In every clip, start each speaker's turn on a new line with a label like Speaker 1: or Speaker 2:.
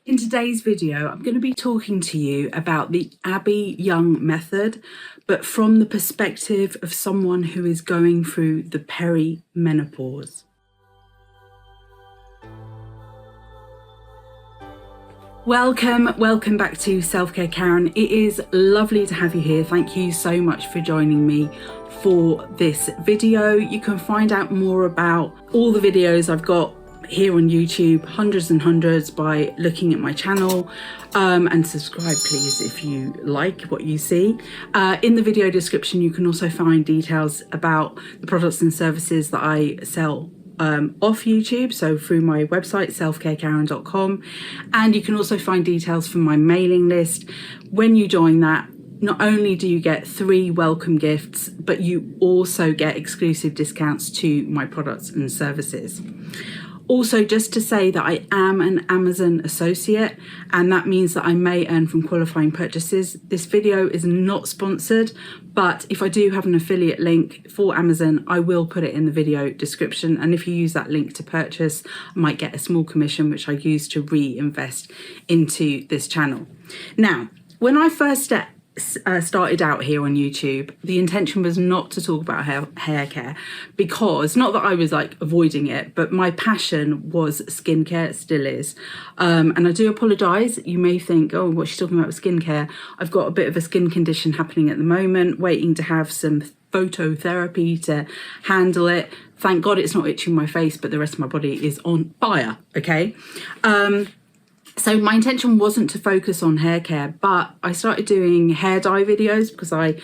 Speaker 1: In today's video, I'm going to be talking to you about the Abbey Yung Method, but from the perspective of someone who is going through the perimenopause. Welcome back to Self-Care Karen. It is lovely to have you here. Thank you so much for joining me for this video. You can find out more about all the videos I've got here on YouTube, hundreds and hundreds, by looking at my channel, and subscribe please if you like what you see. In the video description you can also find details about the products and services that I sell off YouTube, so through my website selfcarekaren.com, and you can also find details from my mailing list. When you join that, not only do you get 3 welcome gifts, but you also get exclusive discounts to my products and services. Also, just to say that I am an Amazon associate, and that means that I may earn from qualifying purchases. This video is not sponsored, but if I do have an affiliate link for Amazon, I will put it in the video description. And if you use that link to purchase, I might get a small commission, which I use to reinvest into this channel. Now, when I first started out here on YouTube, the intention was not to talk about hair care, because not that I was like avoiding it, but my passion was skincare. It still is, and I do apologize. You may think, oh, what's she talking about with skincare? I've got a bit of a skin condition happening at the moment, waiting to have some phototherapy to handle it. Thank God it's not itching my face, but the rest of my body is on fire. Okay. So my intention wasn't to focus on hair care, but I started doing hair dye videos because I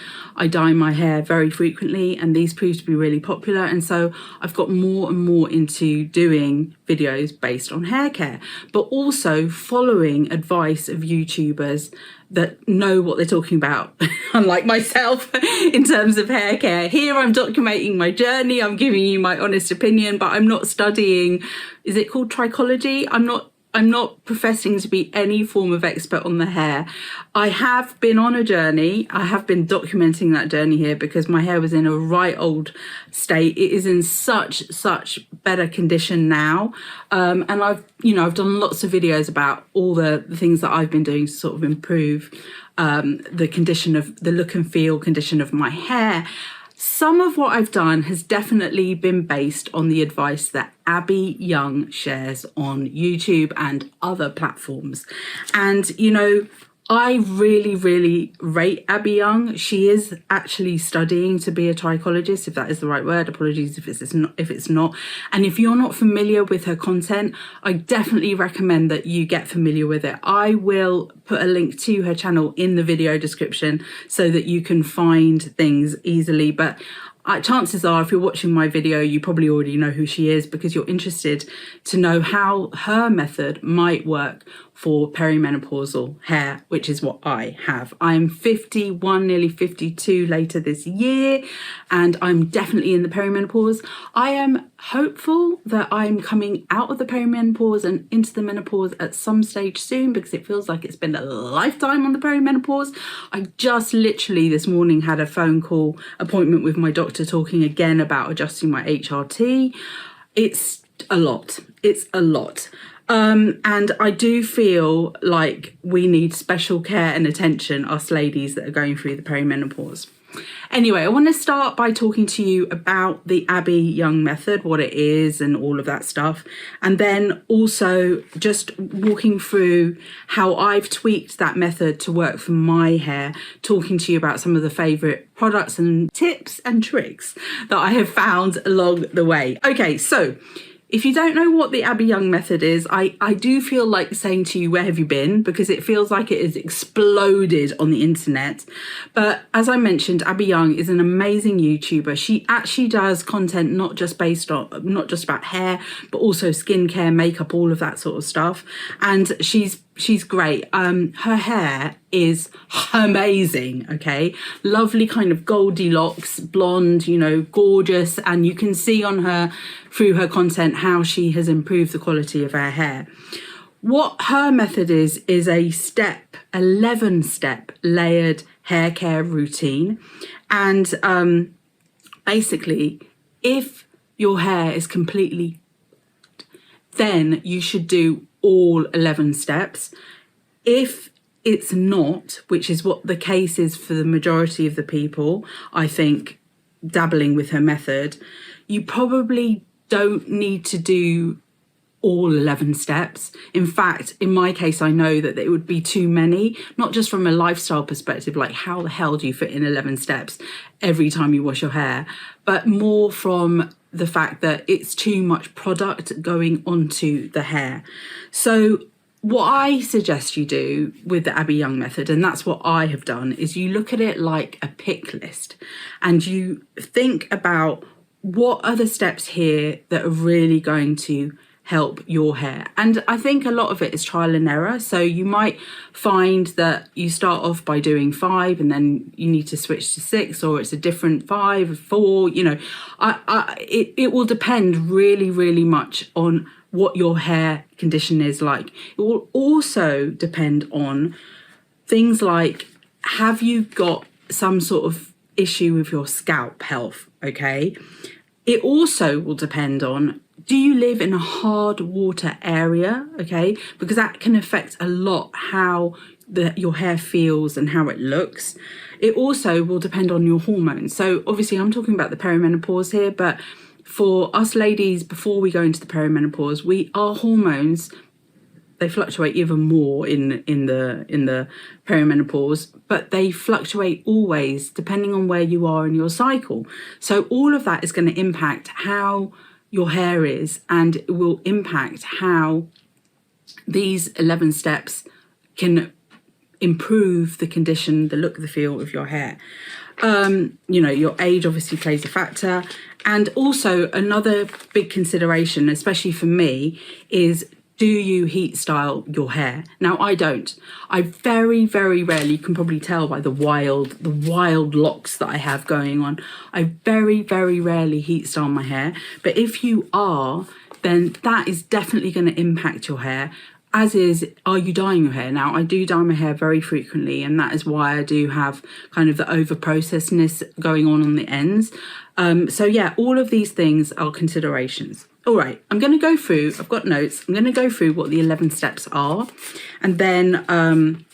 Speaker 1: dye my hair very frequently, and these proved to be really popular. And so I've got more and more into doing videos based on hair care, but also following advice of YouTubers that know what they're talking about, unlike myself, in terms of hair care. Here I'm documenting my journey, I'm giving you my honest opinion, but I'm not studying, is it called trichology? I'm not professing to be any form of expert on the hair. I have been on a journey. I have been documenting that journey here because my hair was in a right old state. It is in such better condition now. And I've done lots of videos about all the things that I've been doing to sort of improve the condition of the look and feel condition of my hair. Some of what I've done has definitely been based on the advice that Abbey Yung shares on YouTube and other platforms. And, you know, I really rate Abbey Yung. She is actually studying to be a trichologist, if that is the right word. Apologies if it's not. And if you're not familiar with her content, I definitely recommend that you get familiar with it. I will put a link to her channel in the video description so that you can find things easily. But chances are, if you're watching my video, you probably already know who she is, because you're interested to know how her method might work for perimenopausal hair, which is what I have. I'm 51, nearly 52 later this year, and I'm definitely in the perimenopause. I am hopeful that I'm coming out of the perimenopause and into the menopause at some stage soon, because it feels like it's been a lifetime on the perimenopause. I just literally this morning had a phone call appointment with my doctor talking again about adjusting my HRT. It's a lot. It's a lot. And I do feel like we need special care and attention, us ladies that are going through the perimenopause. Anyway, I want to start by talking to you about the Abbey Yung Method, what it is and all of that stuff. And then also just walking through how I've tweaked that method to work for my hair, talking to you about some of the favourite products and tips and tricks that I have found along the way. Okay, so if you don't know what the Abbey Yung Method is, I do feel like saying to you, where have you been? Because it feels like it has exploded on the internet. But as I mentioned, Abbey Yung is an amazing YouTuber. She actually does content not just about hair, but also skincare, makeup, all of that sort of stuff. And she's great. Her hair is amazing, okay? Lovely kind of Goldilocks, blonde, you know, gorgeous. And you can see on her, through her content, how she has improved the quality of her hair. What her method is a 11-step layered hair care routine. And basically, if your hair is completely, then you should do all 11 steps. If it's not, which is what the case is for the majority of the people, I think, dabbling with her method, you probably don't need to do all 11 steps. In fact, in my case, I know that it would be too many, not just from a lifestyle perspective, like how the hell do you fit in 11 steps every time you wash your hair, but more from the fact that it's too much product going onto the hair. So what I suggest you do with the Abbey Yung method, and that's what I have done, is you look at it like a pick list and you think about what are the steps here that are really going to help your hair. And I think a lot of it is trial and error. So you might find that you start off by doing 5 and then you need to switch to 6, or it's a different 5, 4, you know. It will depend really, really much on what your hair condition is like. It will also depend on things like, have you got some sort of issue with your scalp health, okay? It also will depend on, do you live in a hard water area, okay? Because that can affect a lot how your hair feels and how it looks. It also will depend on your hormones. So obviously I'm talking about the perimenopause here, but for us ladies, before we go into the perimenopause, our hormones, they fluctuate even more in the perimenopause, but they fluctuate always depending on where you are in your cycle. So all of that is going to impact how your hair is, and it will impact how these 11 steps can improve the condition, the look, the feel of your hair. You know, your age obviously plays a factor. And also another big consideration, especially for me, is, do you heat style your hair? Now, I don't. I very, very rarely, you can probably tell by the wild locks that I have going on, I very, very rarely heat style my hair. But if you are, then that is definitely going to impact your hair. As is, are you dyeing your hair? Now, I do dye my hair very frequently, and that is why I do have kind of the over-processedness going on the ends. So yeah, all of these things are considerations. All right, I'm going to go through, I've got notes, I'm going to go through what the 11 steps are, and then I'm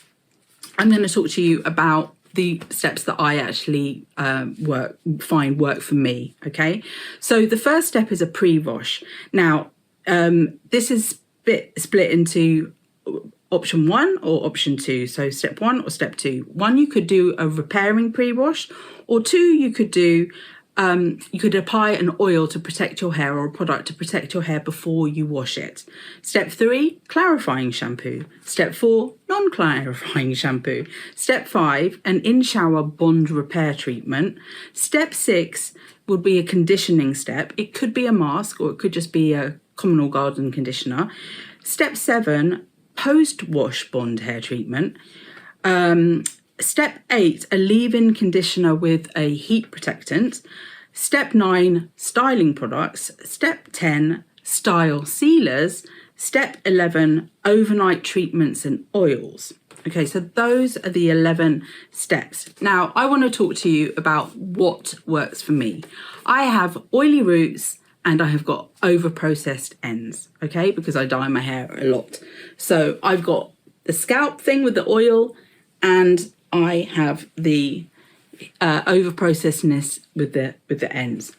Speaker 1: going to talk to you about the steps that I actually find work for me, okay? So the first step is a pre-wash. Now, this is split into option 1 or option 2. So step 1 or step 2. 1, you could do a repairing pre-wash, or 2, you could do you could apply an oil to protect your hair, or a product to protect your hair before you wash it. Step 3, clarifying shampoo. Step 4, non-clarifying shampoo. Step 5, an in-shower bond repair treatment. Step 6 would be a conditioning step. It could be a mask, or it could just be a common or garden conditioner. Step 7, post-wash bond hair treatment. Step 8, a leave-in conditioner with a heat protectant. Step 9, styling products. Step 10, style sealers. Step 11, overnight treatments and oils. Okay, so those are the 11 steps. Now, I want to talk to you about what works for me. I have oily roots and I have got over-processed ends, okay, because I dye my hair a lot. So I've got the scalp thing with the oil, and I have the over-processedness with the ends.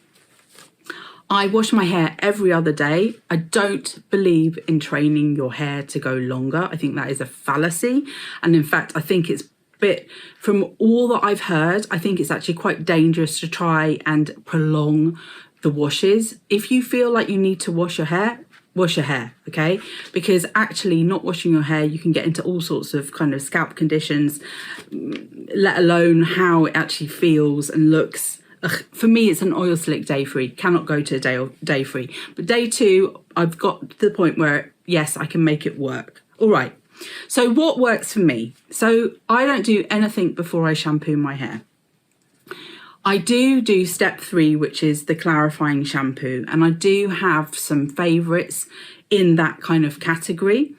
Speaker 1: I wash my hair every other day. I don't believe in training your hair to go longer. I think that is a fallacy. And in fact, I think it's from all that I've heard, I think it's actually quite dangerous to try and prolong the washes. If you feel like you need to wash your hair, okay? Because actually not washing your hair, you can get into all sorts of kind of scalp conditions, let alone how it actually feels and looks. For me, it's an oil slick day 3. Cannot go to day 3. But day 2, I've got to the point where, yes, I can make it work. All right. So what works for me? So I don't do anything before I shampoo my hair. I do step 3, which is the clarifying shampoo, and I do have some favourites in that kind of category.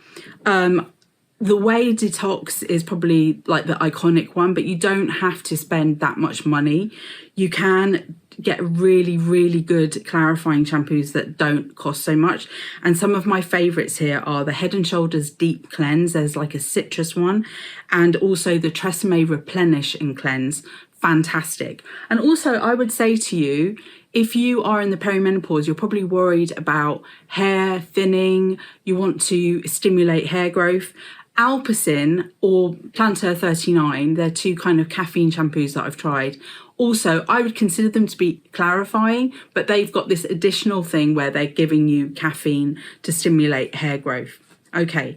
Speaker 1: The Way Detox is probably like the iconic one, but you don't have to spend that much money. You can get really, really good clarifying shampoos that don't cost so much. And some of my favorites here are the Head and Shoulders Deep Cleanse. There's like a citrus one, and also the Tresemme Replenish and Cleanse. Fantastic. And also I would say to you, if you are in the perimenopause, you're probably worried about hair thinning, you want to stimulate hair growth. Alpecin or Plantair 39, they're two kind of caffeine shampoos that I've tried. Also, I would consider them to be clarifying, but they've got this additional thing where they're giving you caffeine to stimulate hair growth. Okay.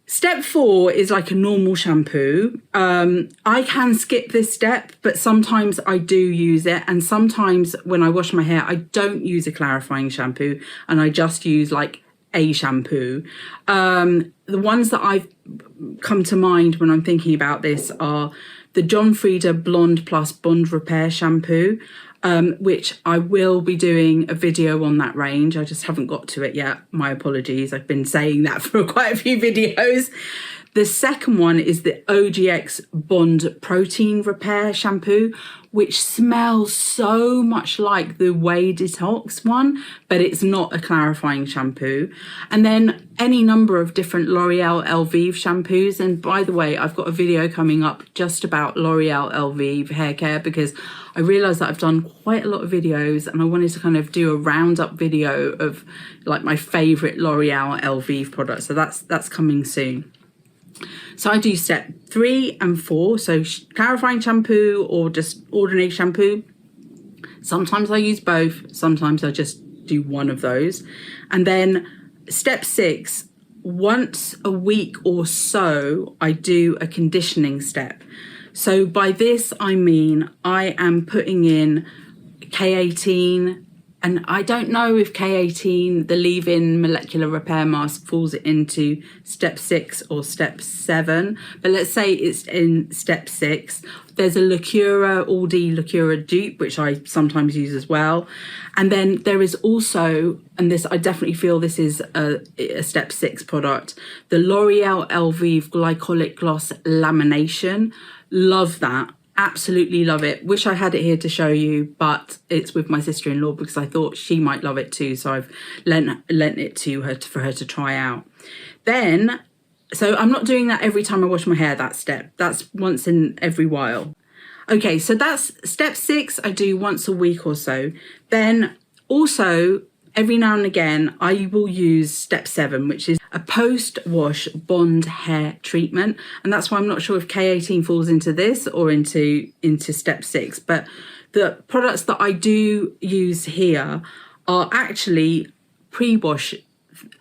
Speaker 1: Step 4 is like a normal shampoo. I can skip this step, but sometimes I do use it. And sometimes when I wash my hair, I don't use a clarifying shampoo and I just use like a shampoo. The ones that I've come to mind when I'm thinking about this are the Frieda Blonde Bond Repair Shampoo, which I will be doing a video on that range. I just haven't got to it yet. My apologies. I've been saying that for quite a few videos. The second one is the OGX Bond Protein Repair Shampoo, which smells so much like the Way Detox one, but it's not a clarifying shampoo. And then any number of different L'Oreal Elvive shampoos. And by the way, I've got a video coming up just about L'Oreal Elvive hair care, because I realised that I've done quite a lot of videos and I wanted to kind of do a roundup video of like my favourite L'Oreal Elvive products. So that's coming soon. So I do step 3 and 4, so clarifying shampoo or just ordinary shampoo. Sometimes I use both, sometimes I just do one of those. And then step 6, once a week or so, I do a conditioning step. So by this, I mean I am putting in K18, and I don't know if K18, the leave-in molecular repair mask, falls into step 6 or step 7. But let's say it's in step 6. There's a Aldi Lacura dupe, which I sometimes use as well. And then there is also, and this I definitely feel this is a step 6 product, the L'Oreal Elvive Glycolic Gloss Lamination. Love that. Absolutely love it. Wish I had it here to show you, but it's with my sister-in-law because I thought she might love it too. So I've lent it to her for her to try out. Then, so I'm not doing that every time I wash my hair, that step. That's once in every while. Okay, so that's step 6. I do once a week or so. Then also, every now and again, I will use step 7, which is a post-wash bond hair treatment. And that's why I'm not sure if K18 falls into this or into step 6. But the products that I do use here are actually pre-wash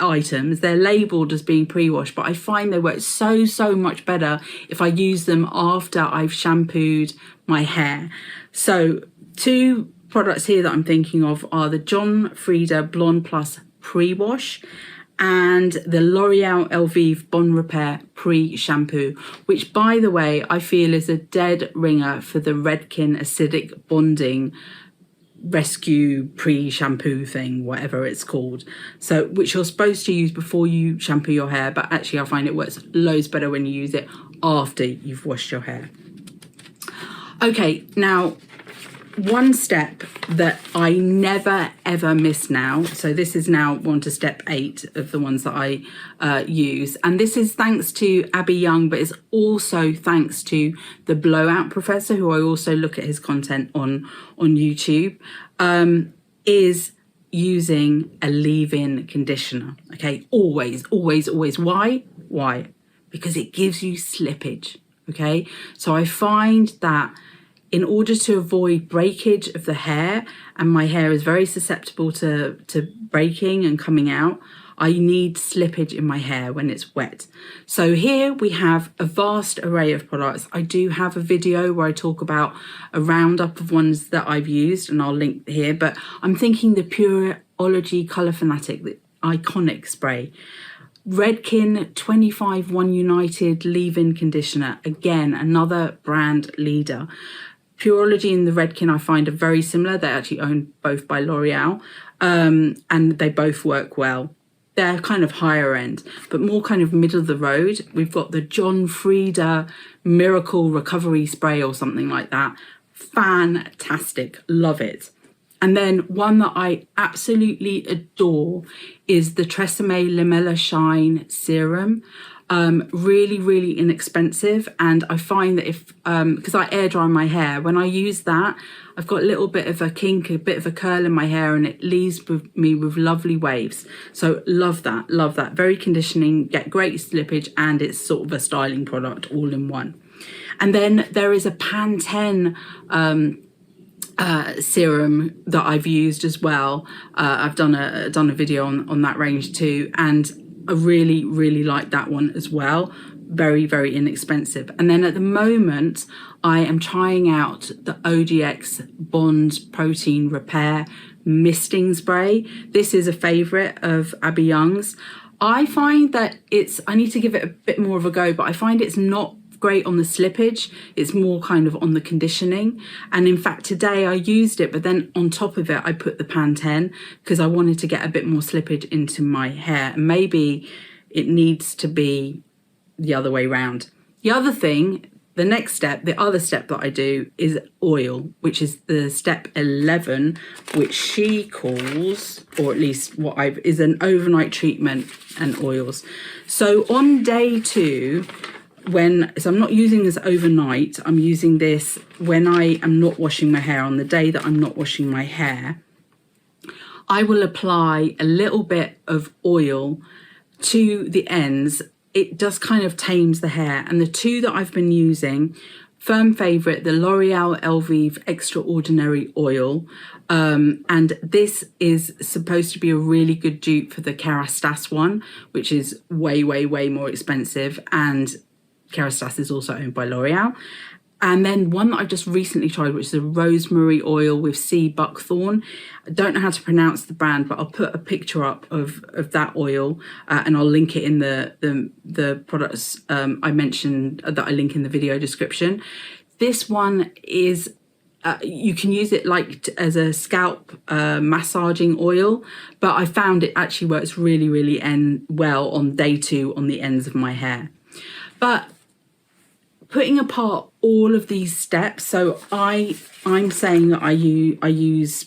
Speaker 1: items. They're labelled as being pre-wash, but I find they work so much better if I use them after I've shampooed my hair. So 2 products here that I'm thinking of are the Frieda Blonde Plus Pre-Wash and the L'Oreal Elvive Bond Repair Pre-Shampoo, which, by the way, I feel is a dead ringer for the Redken Acidic Bonding Rescue Pre-Shampoo thing, whatever it's called. So, which you're supposed to use before you shampoo your hair, but actually I find it works loads better when you use it after you've washed your hair. Okay, now, one step that I never ever miss now, so this is now one to step 8 of the ones that I use, and this is thanks to Abbey Yung, but it's also thanks to the Blowout Professor, who I also look at his content on YouTube, is using a leave-in conditioner. Okay, always. Why? Because it gives you slippage. Okay, so I find that in order to avoid breakage of the hair, and my hair is very susceptible to breaking and coming out, I need slippage in my hair when it's wet. So here we have a vast array of products. I do have a video where I talk about a roundup of ones that I've used, and I'll link here, but I'm thinking the Pureology Colour Fanatic, the iconic spray. Redken 25 One United Leave-In Conditioner, again, another brand leader. Pureology and the Redken I find are very similar. They're actually owned both by L'Oreal, and they both work well. they're kind of higher end, but more kind of middle of the road. We've got the Frieda Miracle Recovery Spray or something like that. Fantastic, love it. And then one that I absolutely adore is the Tresemme Lamella Shine Serum. Really, really inexpensive. And I find that if, because I air dry my hair, when I use that, I've got a little bit of a kink, a bit of a curl in my hair, and it leaves me with lovely waves. So love that, love that. Very conditioning, get great slippage, and it's sort of a styling product all in one. And then there is a Pantene serum that I've used as well. I've done a video on that range too, and I really, really like that one as well. Very, very inexpensive. And then at the moment, I am trying out the ODX Bond Protein Repair Misting Spray. This is a favourite of Abbey Young's. I find that I need to give it a bit more of a go, but I find it's not great on the slippage. It's more kind of on the conditioning. And in fact, today I used it, but then on top of it, I put the Pantene because I wanted to get a bit more slippage into my hair. And maybe it needs to be the other way round. The other thing, the next step, the other step that I do is oil, which is the step 11, which she calls, or at least is an overnight treatment and oils. So on day 2, so I'm not using this overnight, I'm using this when I am not washing my hair. On the day that I'm not washing my hair, I will apply a little bit of oil to the ends. It just kind of tames the hair. And the two that I've been using, firm favourite, the L'Oreal Elvive Extraordinary Oil. And this is supposed to be a really good dupe for the Kerastase one, which is way, way, way more expensive. And Kerastase is also owned by L'Oreal. And then one that I've just recently tried, which is a rosemary oil with sea buckthorn. I don't know how to pronounce the brand, but I'll put a picture up of that oil and I'll link it in the products I mentioned that I link in the video description. This one is, you can use it like as a scalp massaging oil, but I found it actually works really, really well on day 2 on the ends of my hair. But putting apart all of these steps, so I'm saying that I use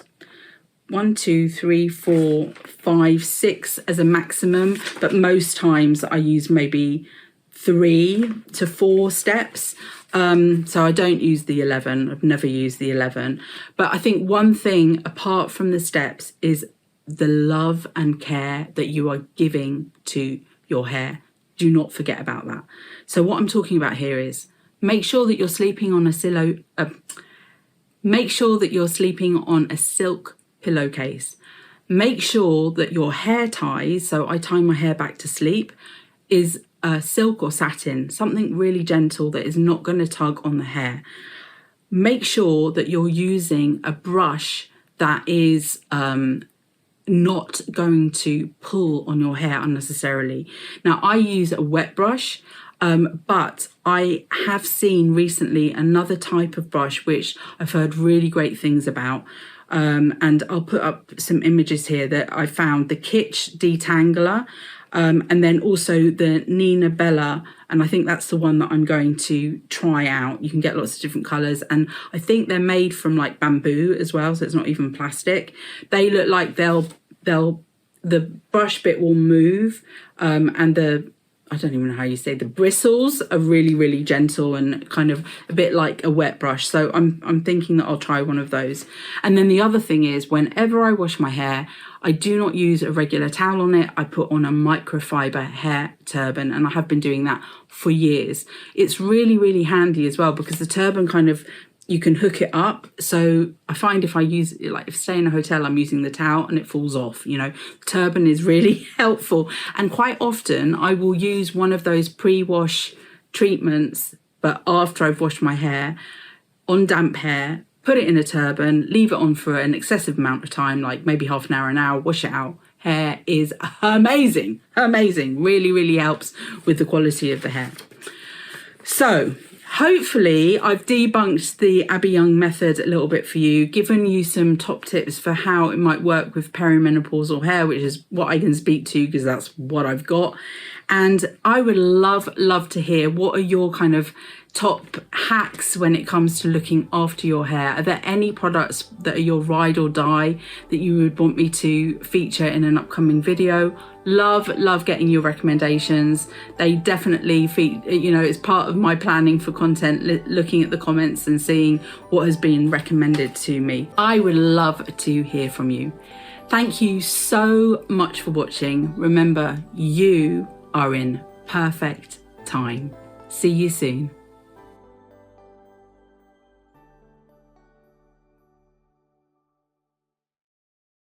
Speaker 1: 1, 2, 3, 4, 5, 6 as a maximum, but most times I use maybe 3 to 4 steps. So I don't use the 11. I've never used the 11. But I think one thing apart from the steps is the love and care that you are giving to your hair. Do not forget about that. So what I'm talking about here is make sure that you're sleeping on a silk pillowcase. Make sure that your hair ties, so I tie my hair back to sleep, is silk or satin, something really gentle that is not going to tug on the hair. Make sure that you're using a brush that is not going to pull on your hair unnecessarily. Now, I use a wet brush, but I have seen recently another type of brush which I've heard really great things about. And I'll put up some images here that I found, the Kitsch Detangler, and then also the Nina Bella, and I think that's the one that I'm going to try out. You can get lots of different colours, and I think they're made from like bamboo as well, so it's not even plastic. They look like the brush bit will move, and I don't even know how you say, the bristles are really, really gentle and kind of a bit like a wet brush. So I'm thinking that I'll try one of those. And then the other thing is, whenever I wash my hair, I do not use a regular towel on it. I put on a microfiber hair turban, and I have been doing that for years. It's really, really handy as well because the turban kind of, you can hook it up. So I find if I use it, like if I stay in a hotel, I'm using the towel and it falls off, you know. The turban is really helpful. And quite often I will use one of those pre-wash treatments, but after I've washed my hair, on damp hair, put it in a turban, leave it on for an excessive amount of time, like maybe half an hour, wash it out. Hair is amazing, amazing. Really, really helps with the quality of the hair. So hopefully I've debunked the Abbey Yung method a little bit for you, given you some top tips for how it might work with perimenopausal hair, which is what I can speak to because that's what I've got. And I would love to hear, what are your kind of top hacks when it comes to looking after your hair? Are there any products that are your ride or die that you would want me to feature in an upcoming video? Love getting your recommendations. They definitely it's part of my planning for content, looking at the comments and seeing what has been recommended to me. I would love to hear from you. Thank you so much for watching. Remember, you are in perfect time. See you soon.